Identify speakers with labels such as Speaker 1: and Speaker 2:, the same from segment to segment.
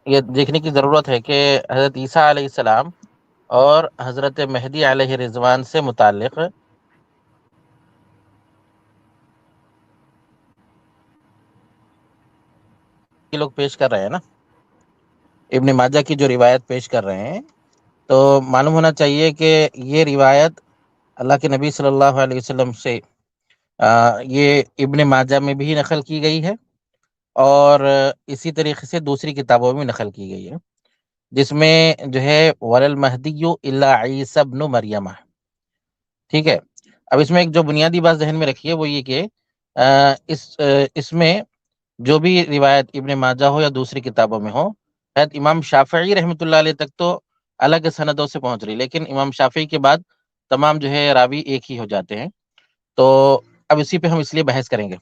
Speaker 1: یہ دیکھنے کی ضرورت ہے کہ حضرت عیسیٰ علیہ السلام اور حضرت مہدی علیہ رضوان سے متعلق یہ لوگ پیش کر رہے ہیں نا، ابن ماجہ کی جو روایت پیش کر رہے ہیں، تو معلوم ہونا چاہیے کہ یہ روایت اللہ کے نبی صلی اللہ علیہ وسلم سے یہ ابن ماجہ میں بھی نقل کی گئی ہے، اور اسی طریقے سے دوسری کتابوں میں نقل کی گئی ہے، جس میں جو ہے وَلَلْمَهْدِيُّ إِلَّا عِيسَى ابْنُ مَرْيَمَ، ٹھیک ہے۔ اب اس میں ایک جو بنیادی بات ذہن میں رکھیے وہ یہ کہ اس میں جو بھی روایت ابن ماجہ ہو یا دوسری کتابوں میں ہو، شاید امام شافعی رحمۃ اللہ علیہ تک تو الگ سندوں سے پہنچ رہی، لیکن امام شافعی کے بعد تمام جو ہے راوی ایک ہی ہو جاتے ہیں۔ تو اب اسی پہ ہم اس لیے بحث کریں گے۔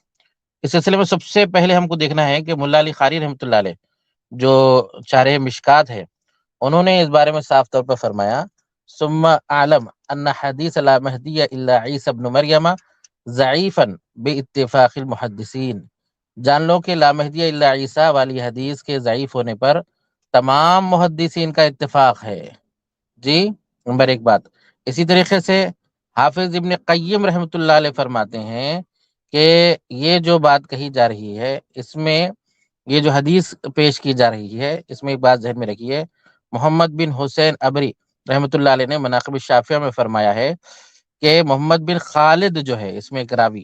Speaker 1: اس سلسلے میں سب سے پہلے ہم کو دیکھنا ہے کہ ملا علی قاری رحمۃ اللہ علیہ جو شارح مشکات ہے، انہوں نے اس بارے میں صاف طور پر فرمایا ثم اعلم ان حدیث لا مہدی الا عیسی ابن مریم ضعیفا باتفاق المحدثین، جان لو کہ لا مہدی الا عیسی والی حدیث کے ضعیف ہونے پر تمام محدثین کا اتفاق ہے جی۔ نمبر ایک بات، اسی طریقے سے حافظ ابن قیم رحمۃ اللہ علیہ فرماتے ہیں کہ یہ جو بات کہی جا رہی ہے، اس میں یہ جو حدیث پیش کی جا رہی ہے، اس میں ایک بات ذہن میں رکھیے، محمد بن حسین ابری رحمۃ اللہ علیہ نے مناقب الشافعہ میں فرمایا ہے کہ محمد بن خالد جو ہے اس میں ایک راوی،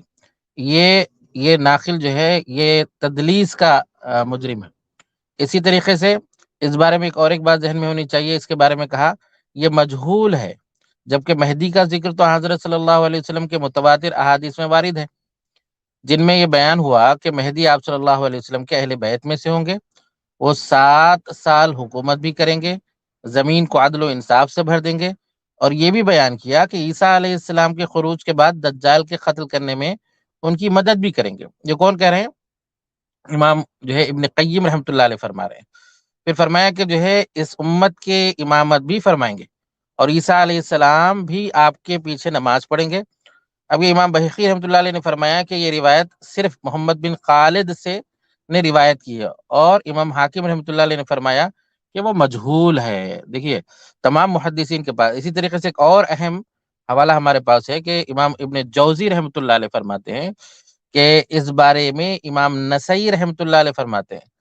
Speaker 1: یہ ناقل جو ہے یہ تدلیس کا مجرم ہے۔ اسی طریقے سے اس بارے میں ایک بات ذہن میں ہونی چاہیے، اس کے بارے میں کہا یہ مجہول ہے، جبکہ مہدی کا ذکر تو حضرت صلی اللہ علیہ وسلم کے متواتر احادیث میں وارد ہے، جن میں یہ بیان ہوا کہ مہدی آپ صلی اللہ علیہ وسلم کے اہل بیت میں سے ہوں گے، وہ 7 سال حکومت بھی کریں گے، زمین کو عدل و انصاف سے بھر دیں گے، اور یہ بھی بیان کیا کہ عیسیٰ علیہ السلام کے خروج کے بعد دجال کے قتل کرنے میں ان کی مدد بھی کریں گے۔ یہ کون کہہ رہے ہیں؟ امام جو ہے ابن قیم رحمۃ اللہ علیہ فرما رہے ہیں۔ پھر فرمایا کہ جو ہے اس امت کے امامت بھی فرمائیں گے، اور عیسیٰ علیہ السلام بھی آپ کے پیچھے نماز پڑھیں گے۔ اب یہ امام بہقی رحمۃ اللہ علیہ نے فرمایا کہ یہ روایت صرف محمد بن خالد سے نے روایت کی ہے، اور امام حاکم رحمۃ اللہ علیہ نے فرمایا کہ وہ مجہول ہے۔ دیکھیے تمام محدثین کے پاس اسی طریقے سے ایک اور اہم حوالہ ہمارے پاس ہے کہ امام ابن جوزی رحمۃ اللہ علیہ فرماتے ہیں کہ اس بارے میں امام نسائی رحمۃ اللہ علیہ فرماتے ہیں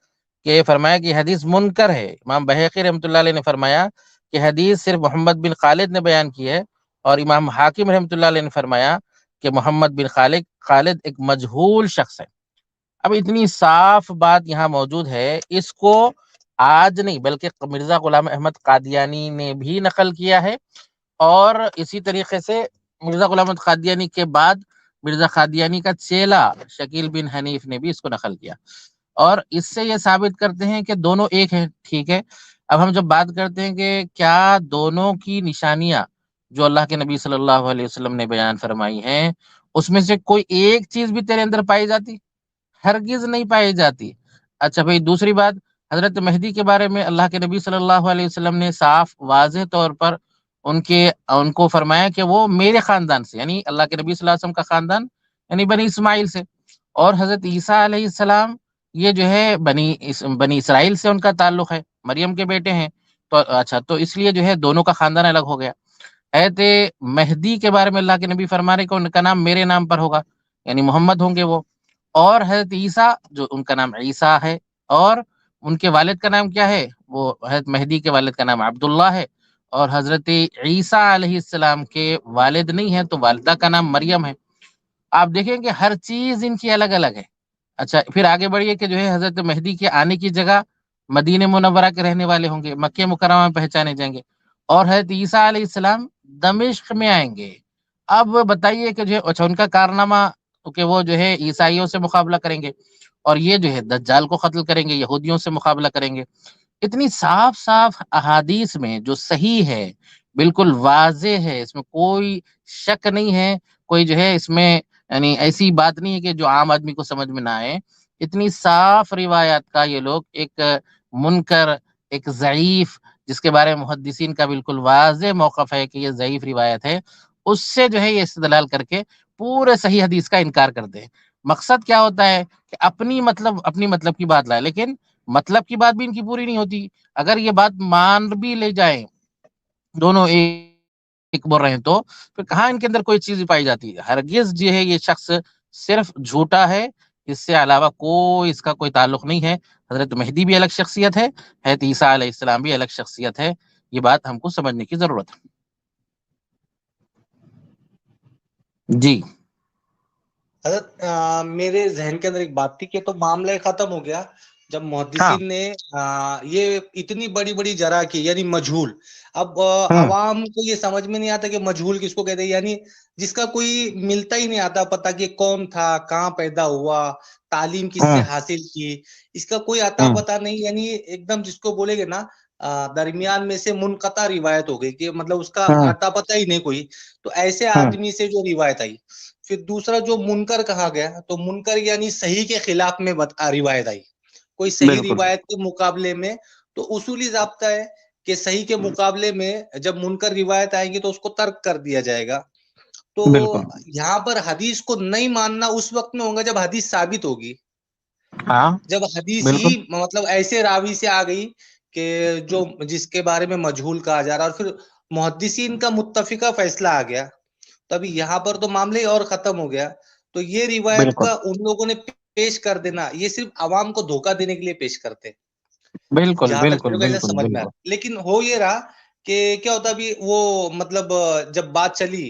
Speaker 1: کہ فرمایا کہ حدیث منکر ہے۔ امام بہقی رحمۃ اللہ علیہ نے فرمایا کہ حدیث صرف محمد بن خالد نے بیان کی ہے، اور امام حاکم رحمۃ اللہ علیہ نے فرمایا کہ محمد بن خالد ایک مجہول شخص ہے۔ اب اتنی صاف بات یہاں موجود ہے، اس کو آج نہیں بلکہ مرزا غلام احمد قادیانی نے بھی نقل کیا ہے، اور اسی طریقے سے مرزا غلام احمد قادیانی کے بعد مرزا قادیانی کا چیلا شکیل بن حنیف نے بھی اس کو نقل کیا، اور اس سے یہ ثابت کرتے ہیں کہ دونوں ایک ہیں۔ ٹھیک ہے، اب ہم جب بات کرتے ہیں کہ کیا دونوں کی نشانیاں جو اللہ کے نبی صلی اللہ علیہ وسلم نے بیان فرمائی ہیں، اس میں سے کوئی ایک چیز بھی تیرے اندر پائی جاتی؟ ہرگز نہیں پائی جاتی۔ اچھا بھائی، دوسری بات، حضرت مہدی کے بارے میں اللہ کے نبی صلی اللہ علیہ وسلم نے صاف واضح طور پر ان کو فرمایا کہ وہ میرے خاندان سے، یعنی اللہ کے نبی صلی اللہ علیہ وسلم کا خاندان یعنی بنی اسماعیل سے، اور حضرت عیسیٰ علیہ السلام یہ جو ہے بنی اسرائیل سے ان کا تعلق ہے، مریم کے بیٹے ہیں۔ تو اچھا، تو اس لیے جو ہے دونوں کا خاندان الگ ہو گیا۔ حضرت مہدی کے بارے میں اللہ کے نبی فرما رہے کہ ان کا نام میرے نام پر ہوگا، یعنی محمد ہوں گے وہ، اور حضرت عیسیٰ جو ان کا نام عیسیٰ ہے، اور ان کے والد کا نام کیا ہے؟ وہ حضرت مہدی کے والد کا نام عبداللہ ہے، اور حضرت عیسیٰ علیہ السلام کے والد نہیں ہے تو والدہ کا نام مریم ہے۔ آپ دیکھیں کہ ہر چیز ان کی الگ الگ ہے۔ اچھا پھر آگے بڑھیے کہ جو ہے حضرت مہدی کے آنے کی جگہ مدینہ منورہ کے رہنے والے ہوں گے، مکہ مکرمہ میں پہچانے جائیں گے، اور حضرت عیسیٰ علیہ السلام دمشق میں آئیں گے۔ اب بتائیے کہ جو ہے اچھا ان کا کارنامہ کہ وہ جو ہے عیسائیوں سے مقابلہ کریں گے، اور یہ جو ہے دجال کو قتل کریں گے، یہودیوں سے مقابلہ کریں گے۔ اتنی صاف صاف احادیث میں جو صحیح ہے، بالکل واضح ہے، اس میں کوئی شک نہیں ہے، کوئی جو ہے اس میں یعنی ایسی بات نہیں ہے کہ جو عام آدمی کو سمجھ میں نہ آئے۔ اتنی صاف روایات کا یہ لوگ ایک منکر، ایک ضعیف، جس کے بارے میں محدثین کا بالکل واضح موقف ہے کہ یہ ضعیف روایت ہے، اس سے جو ہے یہ استدلال کر کے پورے صحیح حدیث کا انکار کر دیں۔ مقصد کیا ہوتا ہے کہ اپنی مطلب کی بات لائے، لیکن مطلب کی بات بھی ان کی پوری نہیں ہوتی. اگر یہ بات مان بھی لے جائیں دونوں ایک بول رہے ہیں تو پھر کہاں ان کے اندر کوئی چیز پائی جاتی ہے. ہرگز جو ہے یہ شخص صرف جھوٹا ہے، اس سے علاوہ کوئی اس کا کوئی تعلق نہیں ہے. حضرت مہدی بھی الگ شخصیت ہے، حضرت عیسیٰ علیہ السلام بھی الگ شخصیت ہے. یہ بات ہم کو سمجھنے کی ضرورت ہے. جی
Speaker 2: حضرت میرے ذہن کے اندر ایک بات تھی کہ تو معاملہ ختم ہو گیا جب
Speaker 1: ہاں
Speaker 2: محدثین نے یہ اتنی بڑی بڑی جرح کی، یعنی مجہول. اب عوام کو یہ سمجھ میں نہیں آتا کہ مجہول کس کو کہتے ہیں، یعنی جس کا کوئی ملتا ہی نہیں آتا پتا کہ کون تھا، کہاں پیدا ہوا، تعلیم کس سے حاصل کی، اس کا کوئی اتا پتا نہیں. یعنی ایک دم جس کو بولے گے نا درمیان میں سے منقطع روایت ہو گئی کہ مطلب اس کا اتا پتا ہی نہیں کوئی. تو ایسے آدمی سے جو روایت آئی. پھر دوسرا جو منکر کہا گیا، تو منکر یعنی صحیح کے خلاف میں روایت آئی، کوئی صحیح
Speaker 1: بالکل
Speaker 2: روایت کے مقابلے میں. تو اصولی ضابطہ ہے کہ صحیح کے مقابلے میں جب منکر روایت آئیں گی تو اس کو ترک کر دیا جائے گا. تو
Speaker 1: بالکل
Speaker 2: یہاں پر حدیث کو نہیں ماننا اس وقت میں ہوگا جب حدیث ثابت ہوگی.
Speaker 1: ہاں
Speaker 2: جب حدیث ہی
Speaker 1: بالکل
Speaker 2: مطلب ایسے راوی سے آ گئی کہ جو جس کے بارے میں مجہول کہا جا رہا، اور پھر محدثین کا متفقہ فیصلہ آ گیا، تبھی یہاں پر تو معاملے اور ختم ہو گیا. تو یہ روایت
Speaker 1: بالکل
Speaker 2: کا ان لوگوں نے پیش کر دینا، یہ صرف عوام کو دھوکہ دینے کے لیے پیش کرتے،
Speaker 1: بالکل
Speaker 2: جہاں تک
Speaker 1: بالکل
Speaker 2: میرے کو ایسا
Speaker 1: بالکل
Speaker 2: سمجھ میں
Speaker 1: بالکل
Speaker 2: آتا. لیکن ہو یہ رہا کہ کیا ہوتا ابھی وہ مطلب جب بات چلی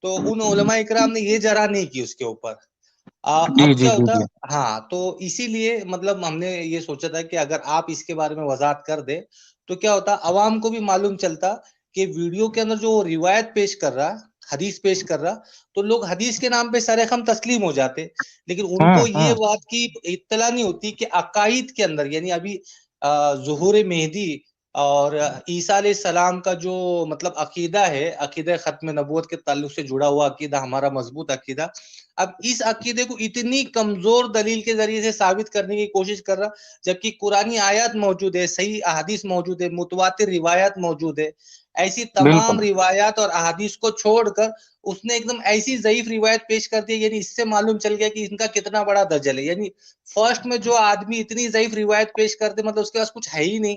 Speaker 2: تو ان علماء اکرام نے یہ جرح نہیں کی اس کے اوپر.
Speaker 1: جی
Speaker 2: اب
Speaker 1: جی
Speaker 2: کیا
Speaker 1: جی
Speaker 2: ہوتا،
Speaker 1: جی
Speaker 2: ہاں، تو اسی لیے مطلب ہم نے یہ سوچا تھا کہ اگر آپ اس کے بارے میں وضاحت کر دے تو کیا ہوتا، عوام کو بھی معلوم چلتا کہ ویڈیو کے اندر جو روایت پیش کر رہا، حدیث پیش کر رہا، تو لوگ حدیث کے نام پہ سرخم تسلیم ہو جاتے. لیکن ان کو یہ بات کی اطلاع نہیں ہوتی کہ عقائد کے اندر، یعنی ابھی ظہور مہدی اور عیسیٰ علیہ السلام کا جو مطلب عقیدہ ہے، عقیدہ ختم نبوت کے تعلق سے جڑا ہوا عقیدہ، ہمارا مضبوط عقیدہ، اب اس عقیدے کو اتنی کمزور دلیل کے ذریعے سے ثابت کرنے کی کوشش کر رہا، جبکہ قرآنی آیات موجود ہے، صحیح احادیث موجود ہے، متواتر روایات موجود ہے. ایسی
Speaker 1: بالکل
Speaker 2: تمام روایات اور احادیث کو چھوڑ کر اس نے ایک دم ایسی ضعیف روایت پیش کر دی. یعنی اس سے معلوم چل گیا کہ ان کا کتنا بڑا دجل ہے. یعنی فرسٹ میں جو آدمی اتنی ضعیف روایت پیش کرتے مطلب اس کے پاس کچھ ہے ہی نہیں.